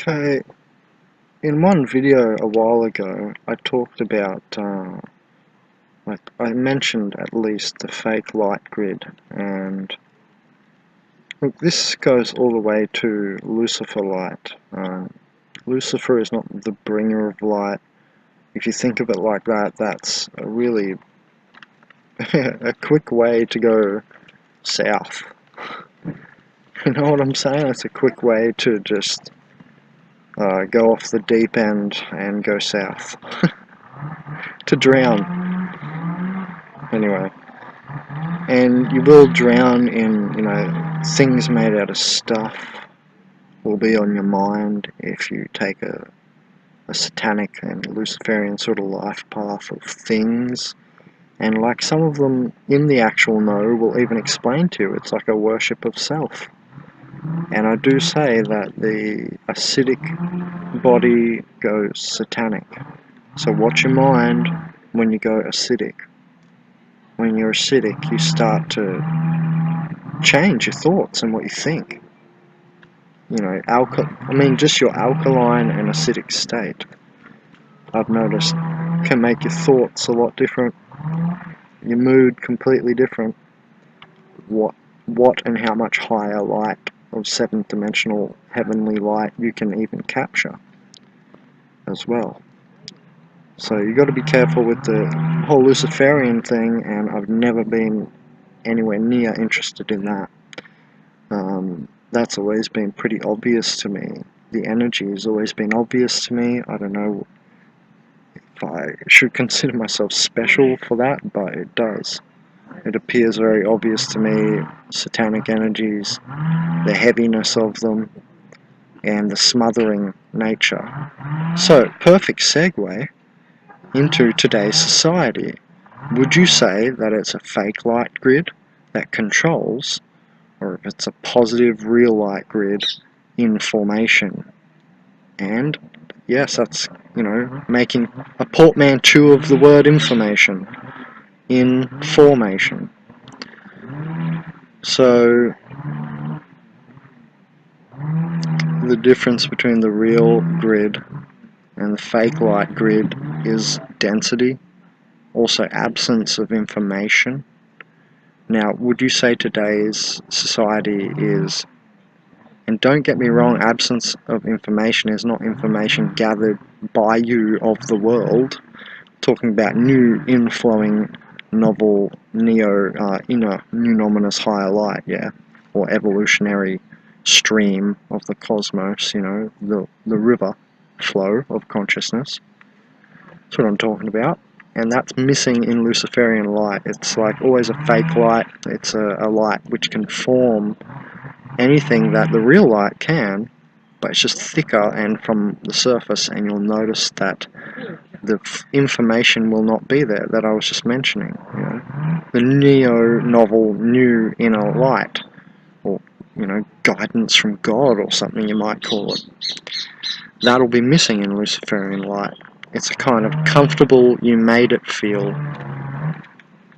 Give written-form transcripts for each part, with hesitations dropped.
Okay, in one video a while ago, I talked about, I mentioned at least the fake light grid, and look, this goes all the way to Lucifer light. Lucifer is not the bringer of light. If you think of it like that, that's a really a quick way to go south. You know what I'm saying? It's a quick way to just go off the deep end and go south. To drown. Anyway. And you will drown in, things made out of stuff will be on your mind if you take a satanic and Luciferian sort of life path of things. And like some of them in the actual know will even explain to you, it's like a worship of self. And I do say that the acidic body goes satanic. So watch your mind when you go acidic. When you're acidic, you start to change your thoughts and what you think. Just your alkaline and acidic state, I've noticed, can make your thoughts a lot different, your mood completely different, what and how much higher light of seventh dimensional heavenly light you can even capture as well. So you got to be careful with the whole Luciferian thing, and I've never been anywhere near interested in that. That's always been pretty obvious to me. The energy has always been obvious to me. I don't know if I should consider myself special for that, but it does. It appears very obvious to me, satanic energies, the heaviness of them, and the smothering nature. So, perfect segue into today's society. Would you say that it's a fake light grid that controls, or if it's a positive real light grid in formation? And yes, that's, making a portmanteau of the word information, in formation. So the difference between the real grid and the fake light grid is density, also absence of information. Now, would you say today's society is, and don't get me wrong, absence of information is not information gathered by you of the world, talking about new inflowing novel inner numinous higher light, or evolutionary stream of the cosmos, the river flow of consciousness. That's what I'm talking about. And that's missing in Luciferian light. It's like always a fake light. It's a light which can form anything that the real light can, but it's just thicker and from the surface, and you'll notice that the information will not be there that I was just mentioning. The neo-novel new inner light, or guidance from God or something you might call it. That'll be missing in Luciferian light. It's a kind of comfortable, you made it feel,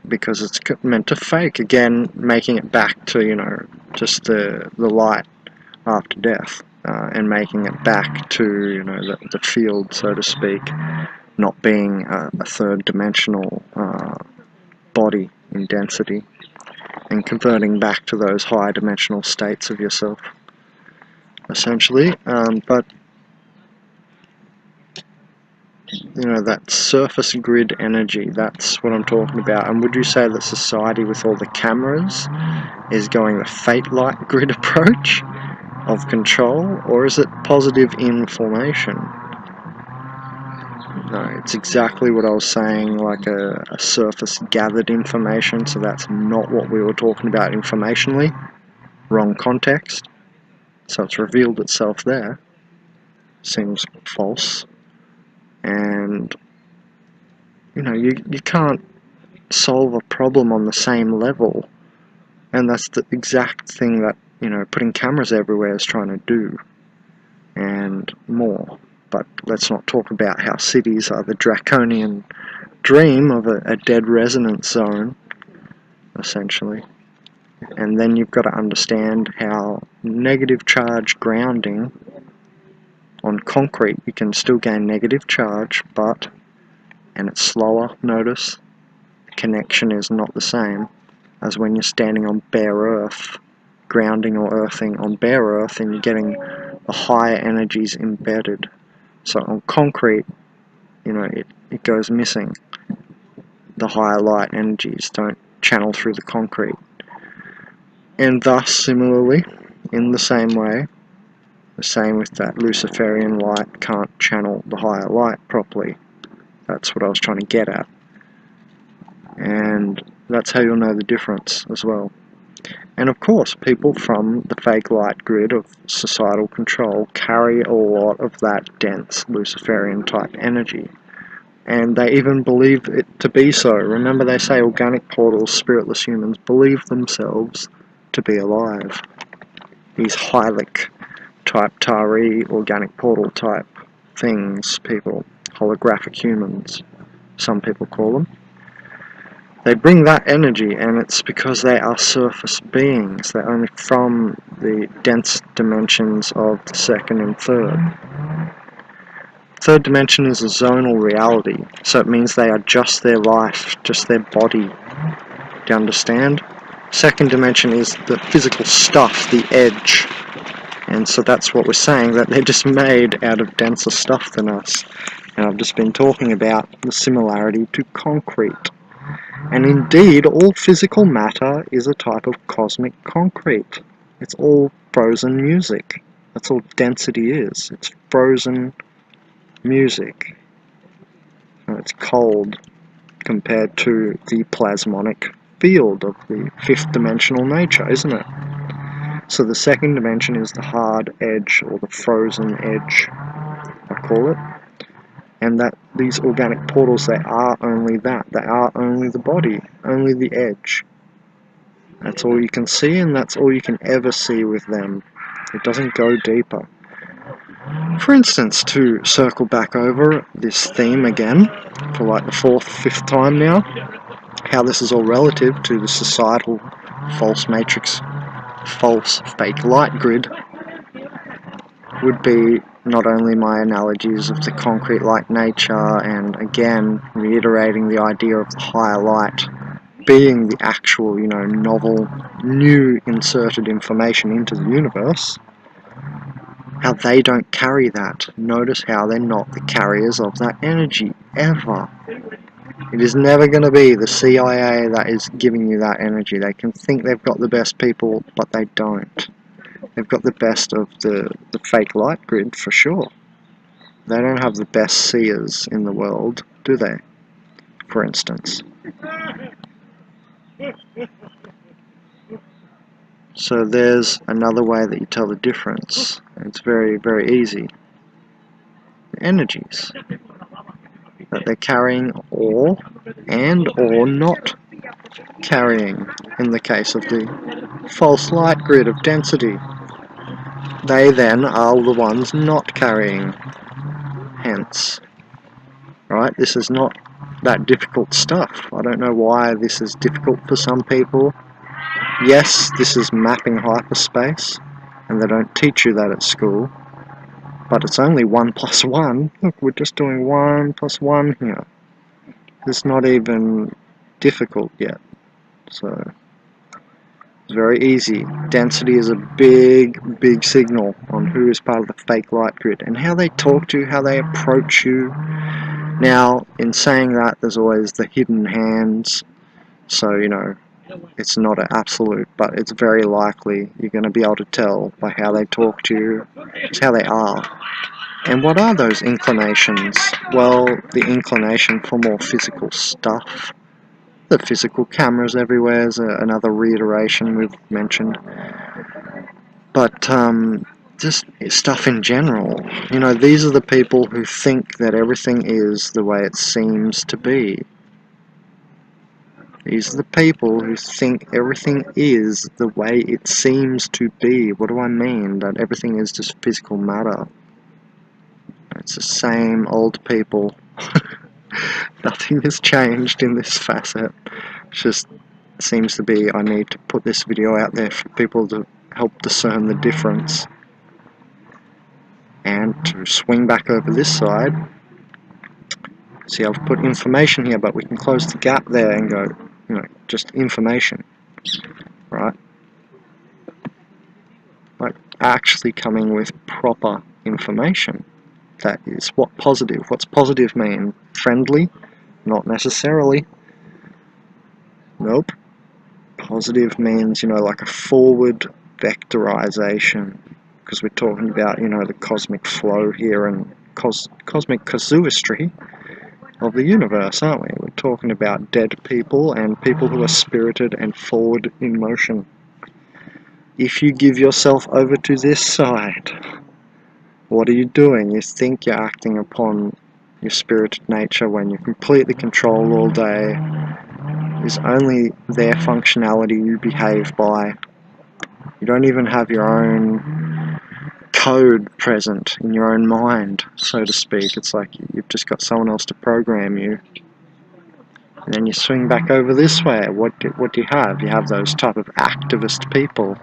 because it's meant to fake, again, making it back to, just the light after death, and making it back to, the field, so to speak, not being a third dimensional body in density, and converting back to those high dimensional states of yourself, essentially. But that surface grid energy, that's what I'm talking about. And would you say that society with all the cameras is going the fake light grid approach of control, or is it positive information? No, it's exactly what I was saying, like a surface gathered information, so that's not what we were talking about informationally. Wrong context. So it's revealed itself there. Seems false. And you can't solve a problem on the same level, and that's the exact thing that putting cameras everywhere is trying to do, and more. But let's not talk about how cities are the draconian dream of a dead resonance zone, essentially. And then you've got to understand how negative charge grounding On concrete you can still gain negative charge, and it's slower, notice. The connection is not the same as when you're standing on bare earth, grounding or earthing on bare earth, and you're getting the higher energies embedded. So on concrete, it goes missing. The higher light energies don't channel through the concrete. And thus, similarly, in the same way, the same with that Luciferian light can't channel the higher light properly. That's what I was trying to get at. And that's how you'll know the difference as well. And of course, people from the fake light grid of societal control carry a lot of that dense Luciferian type energy. And they even believe it to be so. Remember, they say organic portals, spiritless humans, believe themselves to be alive. These Hylic type Tari organic portal type things, people, holographic humans, some people call them. They bring that energy, and it's because they are surface beings. They're only from the dense dimensions of the second and third. Third dimension is a zonal reality, so it means they are just their life, just their body. Do you understand? Second dimension is the physical stuff, the edge. And so that's what we're saying, that they're just made out of denser stuff than us. And I've just been talking about the similarity to concrete. And indeed, all physical matter is a type of cosmic concrete. It's all frozen music. That's all density is. It's frozen music. And it's cold compared to the plasmonic field of the fifth dimensional nature, isn't it? So the second dimension is the hard edge, or the frozen edge, I call it. And that these organic portals, they are only that. They are only the body, only the edge. That's all you can see, and that's all you can ever see with them. It doesn't go deeper. For instance, to circle back over this theme again, for like the fourth, fifth time now, how this is all relative to the societal false matrix, false fake light grid, would be not only my analogies of the concrete-like nature, and again reiterating the idea of the higher light being the actual, novel, new inserted information into the universe, how they don't carry that. Notice how they're not the carriers of that energy, ever. It is never going to be the CIA that is giving you that energy. They can think they've got the best people, but they don't. They've got the best of the fake light grid, for sure. They don't have the best seers in the world, do they? For instance. So there's another way that you tell the difference. It's very, very easy. The energies that they're carrying, or not carrying, in the case of the false light grid of density. They then are the ones not carrying. Hence, right, this is not that difficult stuff. I don't know why this is difficult for some people. Yes, this is mapping hyperspace, and they don't teach you that at school, but it's only 1 + 1. Look, we're just doing 1 + 1 here. It's not even difficult yet, so it's very easy. Density is a big, big signal on who is part of the fake light grid, and how they talk to you, how they approach you. Now, in saying that, there's always the hidden hands, so, it's not an absolute, but it's very likely you're going to be able to tell by how they talk to you. It's how they are. And what are those inclinations? Well, the inclination for more physical stuff. The physical cameras everywhere is another reiteration we've mentioned. But just stuff in general. These are the people who think that everything is the way it seems to be. These are the people who think everything is the way it seems to be. What do I mean? That everything is just physical matter. It's the same old people. Nothing has changed in this facet. It just seems to be I need to put this video out there for people to help discern the difference. And to swing back over this side, see, I've put information here, but we can close the gap there and go, you know, just information, right? Like actually coming with proper information. That is what positive. What's positive mean? Friendly? Not necessarily. Nope. Positive means, you know, like a forward vectorization, because we're talking about, you know, the cosmic flow here and cosmic casuistry of the universe, aren't we? We're talking about dead people and people who are spirited and forward in motion. If you give yourself over to this side, what are you doing? You think you're acting upon your spirited nature when you're completely controlled all day. Is only their functionality you behave by. You don't even have your own code present in your own mind, so to speak. It's like you've just got someone else to program you. And then you swing back over this way. What do you have? You have those type of activist people.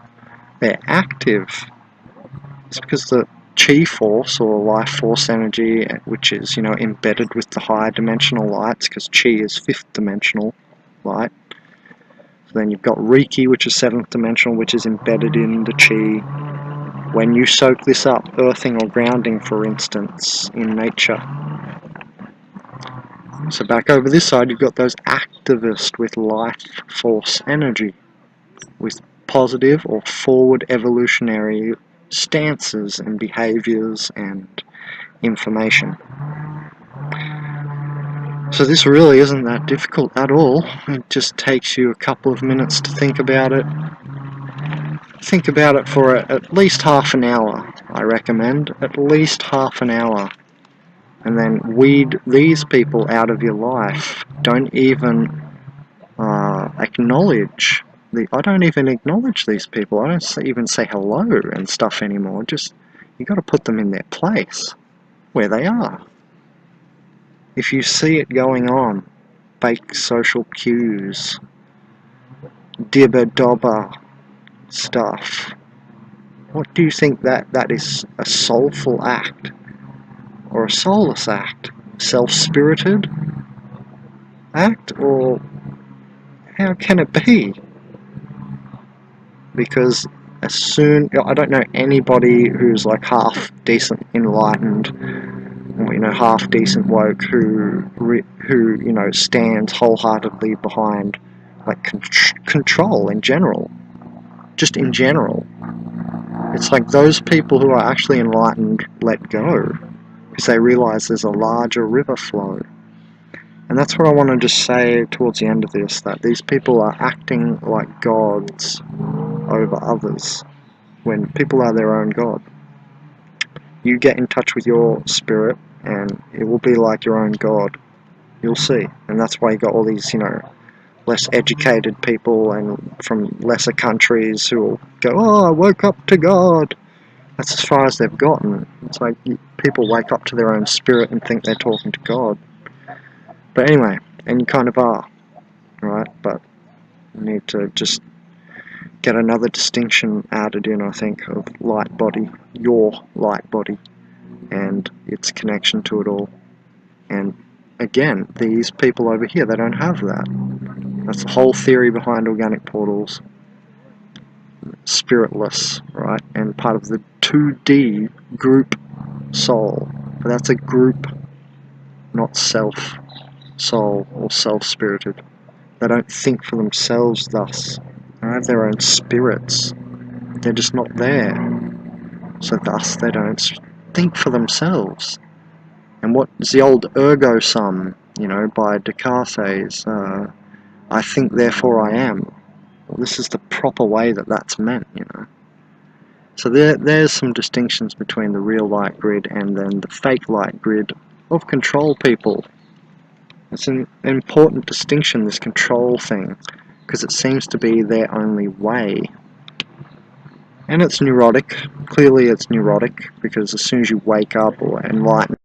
They're active. It's because the chi force or life force energy, which is, you know, embedded with the higher dimensional lights, because chi is 5th dimensional light. So then you've got Reiki, which is 7th dimensional, which is embedded in the chi. When you soak this up, earthing or grounding, for instance, in nature. So back over this side, you've got those activists with life force energy, with positive or forward evolutionary stances and behaviors and information. So this really isn't that difficult at all. It just takes you a couple of minutes to think about it. Think about it for at least half an hour, I recommend. At least half an hour. And then weed these people out of your life. Don't even acknowledge. I don't even acknowledge these people. I don't even say hello and stuff anymore. Just, you got to put them in their place, where they are. If you see it going on, fake social cues, dibber-dobber stuff, what do you think that is a soulful act? Or a soulless act? Self-spirited act? Or how can it be? Because as soon, I don't know anybody who's like half decent enlightened, or, you know, half decent woke who you know, stands wholeheartedly behind like control in general. Just in general. It's like those people who are actually enlightened let go, because they realize there's a larger river flow. And that's what I want to just say towards the end of this, that these people are acting like gods over others, when people are their own god. You get in touch with your spirit, and it will be like your own god. You'll see. And that's why you got all these, you know, less educated people and from lesser countries who will go, oh, I woke up to God. That's as far as they've gotten. It's like people wake up to their own spirit and think they're talking to God. But anyway, and you kind of are, right? But you need to just get another distinction added in, I think, of light body, your light body, and its connection to it all. And again, these people over here, they don't have that. That's the whole theory behind organic portals. Spiritless, right? And part of the 2D group soul. But that's a group, not self soul or self-spirited. They don't think for themselves thus. They don't have their own spirits. They're just not there. So thus they don't think for themselves. And what is the old ergo sum, you know, by Descartes, I think therefore I am. Well, this is the proper way that that's meant, you know. So there's some distinctions between the real light grid and then the fake light grid of control people. It's an important distinction, this control thing, because it seems to be their only way. And it's neurotic. Clearly it's neurotic, because as soon as you wake up or enlighten